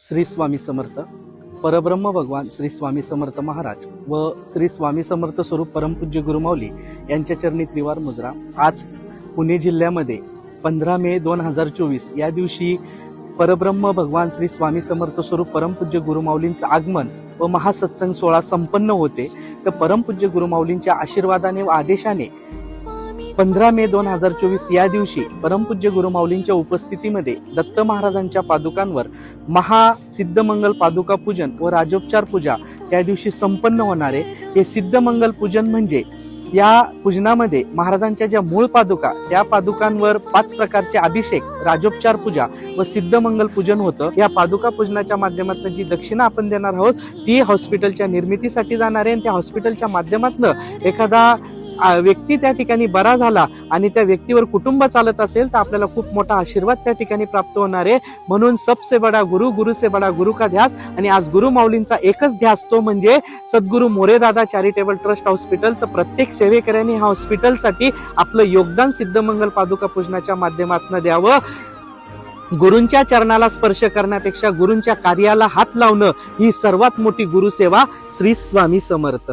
श्री स्वामी समर्थ परब्रह्म भगवान श्री स्वामी समर्थ महाराज व श्री स्वामी समर्थ स्वरूप परमपूज्य गुरुमाऊली यांच्या चरणी त्रिवार मुद्रा। आज पुणे जिल्ह्यामध्ये 15 मे 2024 या दिवशी परब्रह्म भगवान श्री स्वामी समर्थ स्वरूप परमपूज्य गुरुमाऊलींचं आगमन व महासत्संग सोहळा संपन्न होते। तर परमपूज्य गुरुमाऊलींच्या आशीर्वादाने व आदेशाने 15 मे 2024 या दिवशी परमपूज्य गुरुमाऊलींच्या उपस्थितीमध्ये दत्त महाराजांच्या पादुकांवर महासिद्धमंगल पादुका पूजन व राजोपचार पूजा या दिवशी संपन्न होणार आहे। हे सिद्धमंगल पूजन म्हणजे या पूजनामध्ये महाराजांच्या ज्या मूळ पादुका त्या पादुकांवर 5 प्रकारचे अभिषेक, राजोपचार पूजा व सिद्धमंगल पूजन होतं। या पादुका पूजनाच्या माध्यमातून जी दक्षिणा आपण देणार आहोत ती हॉस्पिटलच्या निर्मितीसाठी जाणार आहे आणि त्या हॉस्पिटलच्या माध्यमातून एखादा व्यक्ती त्या ठिकाणी बरा झाला आणि त्या व्यक्तीवर कुटुंब चालत असेल तर आपल्याला खूप मोठा आशीर्वाद त्या ठिकाणी प्राप्त होणार आहे। म्हणून सबसे बडा गुरु, गुरु से बडा गुरु का ध्यास। आणि आज गुरु माऊलींचा एकच ध्यास, तो म्हणजे सद्गुरु मोरेदादा चॅरिटेबल ट्रस्ट हॉस्पिटल। तर प्रत्येक सेवेकऱ्यांनी ह्या हॉस्पिटलसाठी आपलं योगदान सिद्धमंगल पादुका पूजनाच्या माध्यमातून द्यावं। गुरूंच्या चरणाला स्पर्श करण्यापेक्षा गुरूंच्या कार्याला हात लावणं ही सर्वात मोठी गुरुसेवा। श्री स्वामी समर्थ।